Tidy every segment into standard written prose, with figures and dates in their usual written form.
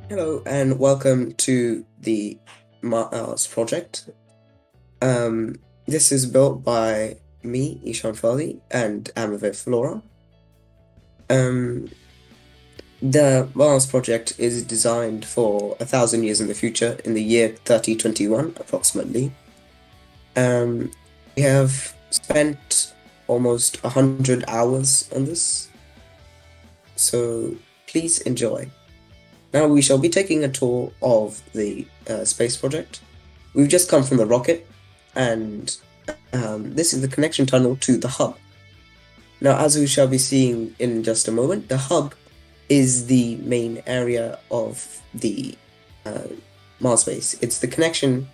Hello and welcome to the Mars project. This is built by me, Ishan Fali, and Amavir Flora. Um, the Mars project is designed for 1,000 years in the future, in the year 3021, approximately. Um, we have spent almost 100 hours on this, so please enjoy. Now we shall be taking a tour of the space project. We've just come from the rocket, and this is the connection tunnel to the hub. Now, as we shall be seeing in just a moment, the hub is the main area of the uh, Mars base. It's the connection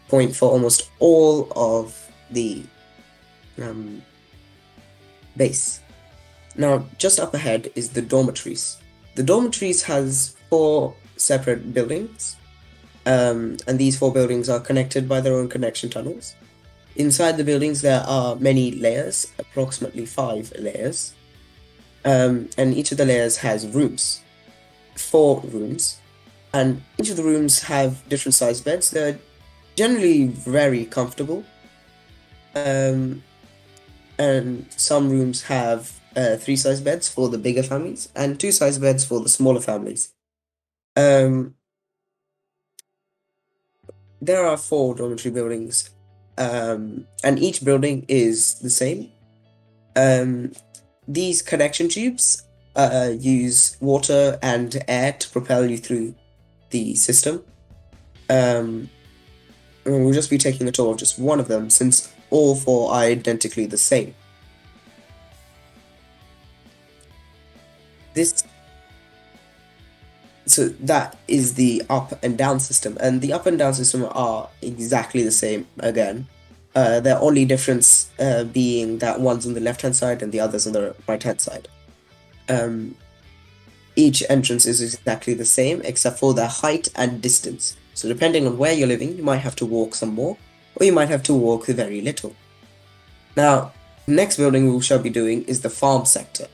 point for almost all of the um, base. Now, just up ahead is the dormitories. The dormitories has four separate buildings, and these four buildings are connected by their own connection tunnels. Inside the buildings, there are many layers, approximately 5 layers, and each of the layers has rooms, 4 rooms, and each of the rooms have different sized beds. They're generally very comfortable, um, and some rooms have 3 sized beds for the bigger families and 2 sized beds for the smaller families. Um, there are 4 dormitory buildings, and each building is the same. Um, these connection tubes use water and air to propel you through the system. And we'll just be taking a tour of just one of them since all 4 are identically the same. This So that is the up and down system, and the up and down system are exactly the same again. Their only difference being that one's on the left hand side and the other's on the right hand side. Um, each entrance is exactly the same except for their height and distance. So depending on where you're living, you might have to walk some more, or you might have to walk very little. Now, the next building we shall be doing is the farm sector.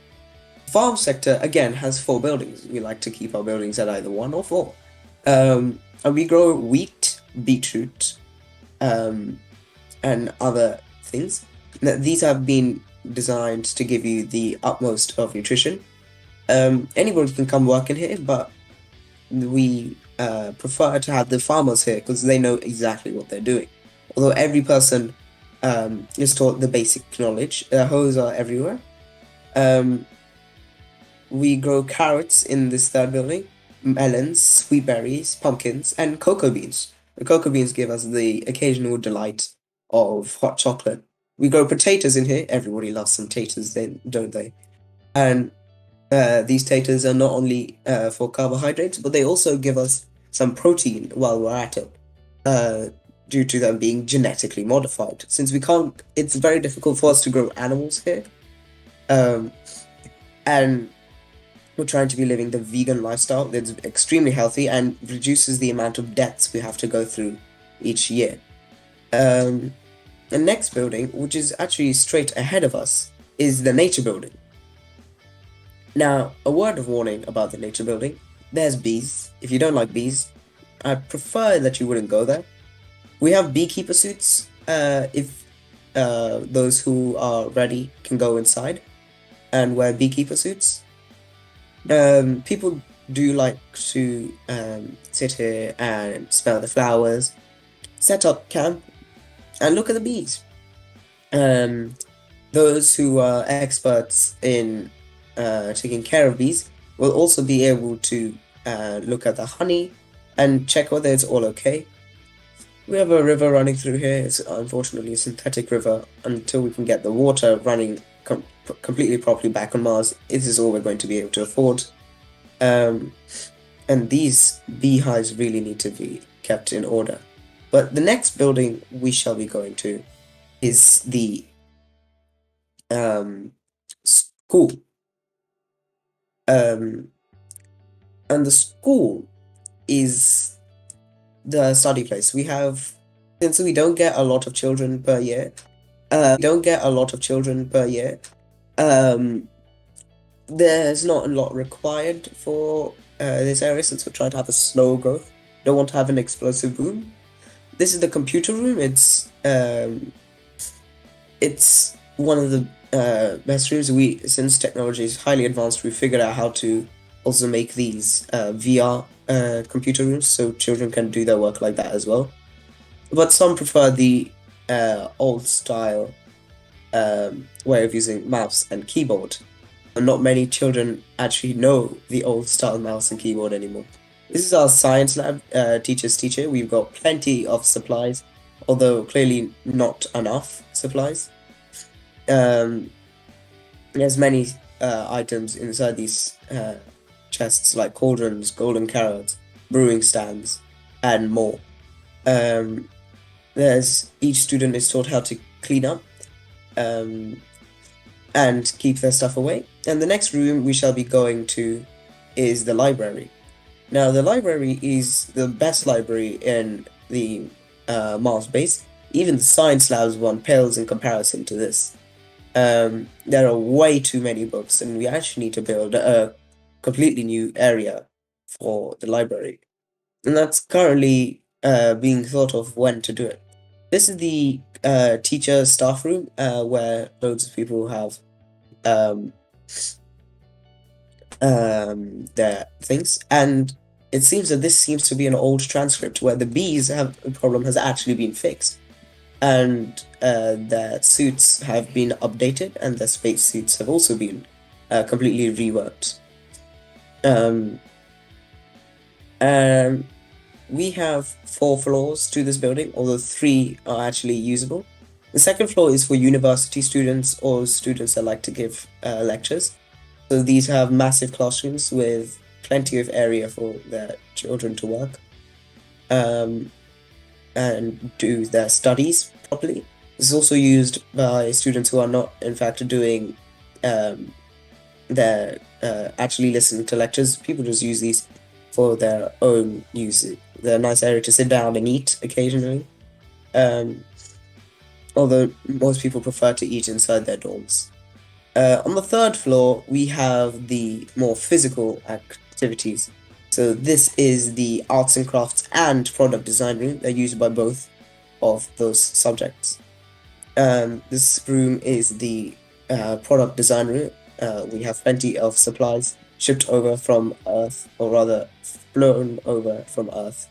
Farm sector again has 4 buildings. We like to keep our buildings at either 1 or 4. And we grow wheat, beetroot, and other things. Now, these have been designed to give you the utmost of nutrition. Anybody can come work in here, but we prefer to have the farmers here because they know exactly what they're doing. Although every person is taught the basic knowledge, hoes are everywhere. We grow carrots in this third building, melons, sweet berries, pumpkins, and cocoa beans. The cocoa beans give us the occasional delight of hot chocolate. We grow potatoes in here. Everybody loves some taters, then, don't they? And these taters are not only for carbohydrates, but they also give us some protein while we're at it, due to them being genetically modified. Since we can't, it's very difficult for us to grow animals here. And we're trying to be living the vegan lifestyle that's extremely healthy and reduces the amount of deaths we have to go through each year. The next building, which is actually straight ahead of us, is the nature building. Now, a word of warning about the nature building. There's bees. If you don't like bees, I prefer that you wouldn't go there. We have beekeeper suits. If those who are ready can go inside and wear beekeeper suits. People do like to sit here and smell the flowers, set up camp, and look at the bees. Those who are experts in taking care of bees will also be able to look at the honey and check whether it's all okay. We have a river running through here. It's unfortunately a synthetic river. Until we can get the water running completely properly back on Mars, this is all we're going to be able to afford. And these beehives really need to be kept in order. But the next building we shall be going to is the school. And the school is the study place. Since we don't get a lot of children per year, um, there's not a lot required for this area since we're trying to have a slow growth. Don't want to have an explosive boom. This is the computer room. It's one of the best rooms. Since technology is highly advanced, we figured out how to also make these VR computer rooms so children can do their work like that as well. But some prefer the old style way of using mouse and keyboard. And not many children actually know the old style mouse and keyboard anymore. This is our science lab, teacher's teacher. We've got plenty of supplies, although clearly not enough supplies. There's many items inside these chests like cauldrons, golden carrots, brewing stands, and more. Each student is taught how to clean up and keep their stuff away. And the next room we shall be going to is the library. Now, the library is the best library in the Mars base. Even the science labs one pales in comparison to this. There are way too many books, and we actually need to build a completely new area for the library. And that's currently being thought of when to do it. This is the teacher staff room where loads of people have their things, and it seems that this seems to be an old transcript where the bees problem has actually been fixed, and their suits have been updated, and their space suits have also been completely reworked. We have 4 floors to this building, although 3 are actually usable. The second floor is for university students or students that like to give lectures. So these have massive classrooms with plenty of area for their children to work and do their studies properly. This is also used by students who are not, in fact, doing their actually listening to lectures. People just use these for their own use. They're a nice area to sit down and eat occasionally. Although most people prefer to eat inside their dorms. On the third floor, we have the more physical activities. So this is the arts and crafts and product design room. They're used by both of those subjects. This room is the product design room. We have plenty of supplies shipped over from Earth, or rather flown over from Earth.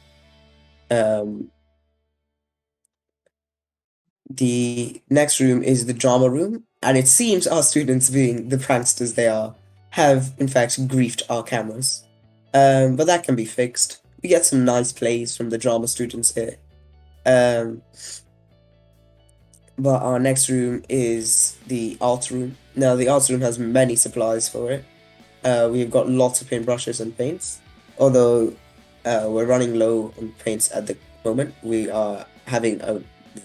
The next room is the drama room, and it seems our students, being the pranksters they are, have in fact griefed our cameras. But that can be fixed. We get some nice plays from the drama students here. But our next room is the arts room. Now, the arts room has many supplies for it. We've got lots of paintbrushes and paints. Although we're running low on paints at the moment, we are having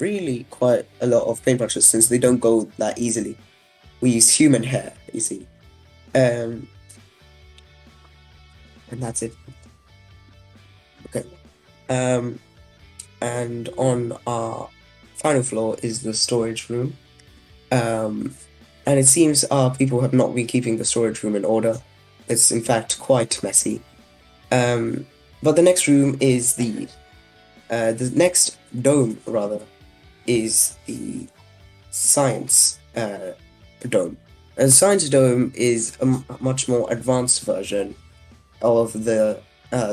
really quite a lot of paintbrushes since they don't go that easily. We use human hair, you see. And that's it. Okay. And on our final floor is the storage room. And it seems our people have not been keeping the storage room in order. It's in fact quite messy. But the next room is the next dome, rather, is the science dome. And science dome is a much more advanced version of the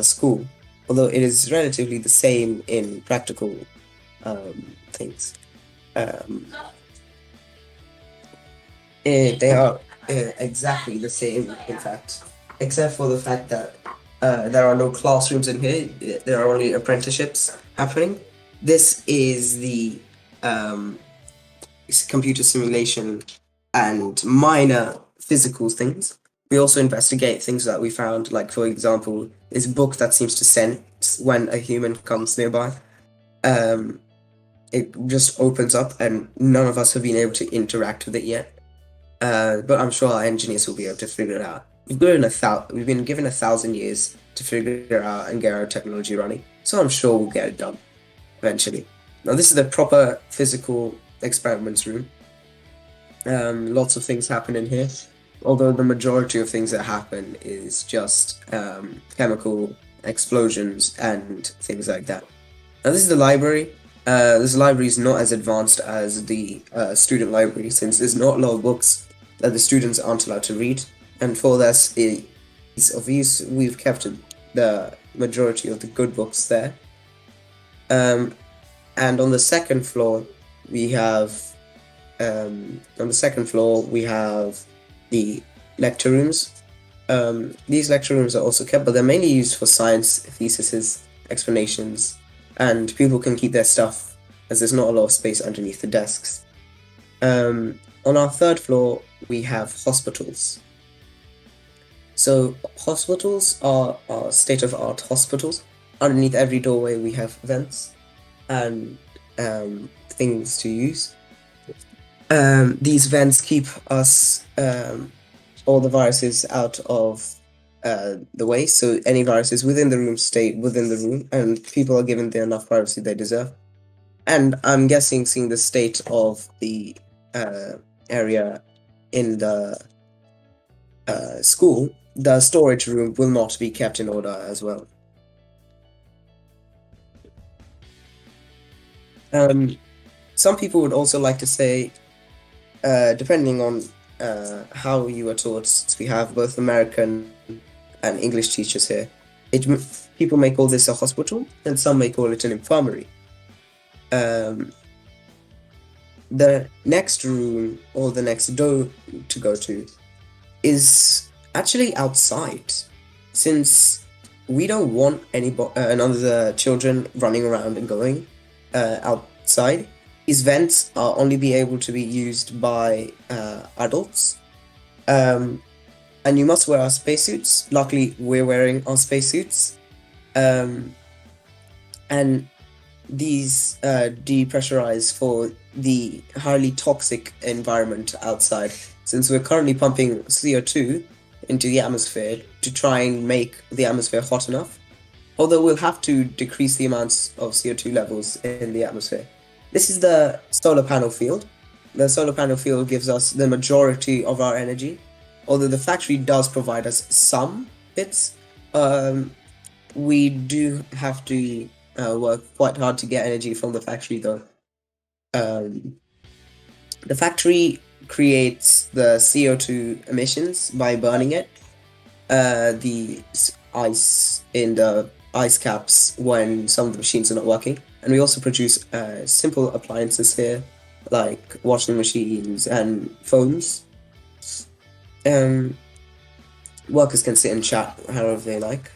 school, although it is relatively the same in practical things. They are exactly the same, in fact, except for the fact that there are no classrooms in here. There are only apprenticeships happening. This is the computer simulation and minor physical things. We also investigate things that we found, like, for example, this book that seems to sense when a human comes nearby. It just opens up, and none of us have been able to interact with it yet. But I'm sure our engineers will be able to figure it out. We've been given 1,000 years to figure it out and get our technology running, so I'm sure we'll get it done eventually. Now, this is the proper physical experiments room. Lots of things happen in here. although the majority of things that happen is just chemical explosions and things like that. Now, this is the library. This library is not as advanced as the student library, since there's not a lot of books that the students aren't allowed to read. And for this ease of use, we've kept the majority of the good books there. And on the second floor, we have the lecture rooms. These lecture rooms are also kept, but they're mainly used for science theses, explanations, and people can keep their stuff as there's not a lot of space underneath the desks. On our third floor, we have hospitals. So hospitals are state-of-art hospitals. Underneath every doorway, we have vents and things to use. These vents keep us all the viruses out of the way, so any viruses within the room stay within the room, and people are given the enough privacy they deserve. And I'm guessing, seeing the state of the area in the school, the storage room will not be kept in order as well. Some people would also like to say, depending on how you were taught, since we have both American and English teachers here, people may call this a hospital, and some may call it an infirmary. The next room, or the next door to go to, is actually outside, since we don't want none of the children running around and going outside. These vents are only be able to be used by adults, and you must wear our spacesuits. Luckily, we're wearing our spacesuits, and these depressurize for the highly toxic environment outside, since we're currently pumping CO2 into the atmosphere to try and make the atmosphere hot enough, although we'll have to decrease the amounts of CO2 levels in the atmosphere. This is the solar panel field. The solar panel field gives us the majority of our energy, although the factory does provide us some bits. We do have to work quite hard to get energy from the factory, though. The factory creates the CO2 emissions by burning it. The ice in the ice caps when some of the machines are not working. And we also produce simple appliances here, like washing machines and phones. Workers can sit and chat however they like.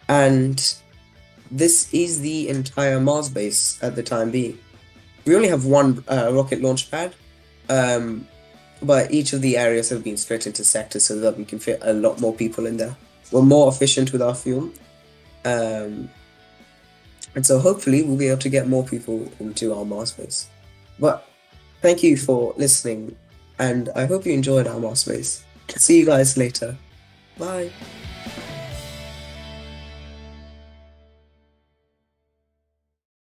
And this is the entire Mars base at the time being. We only have one rocket launch pad, but each of the areas have been split into sectors so that we can fit a lot more people in there. We're more efficient with our fuel. And so hopefully we'll be able to get more people into our Mars base. But thank you for listening, and I hope you enjoyed our Mars base. See you guys later. Bye.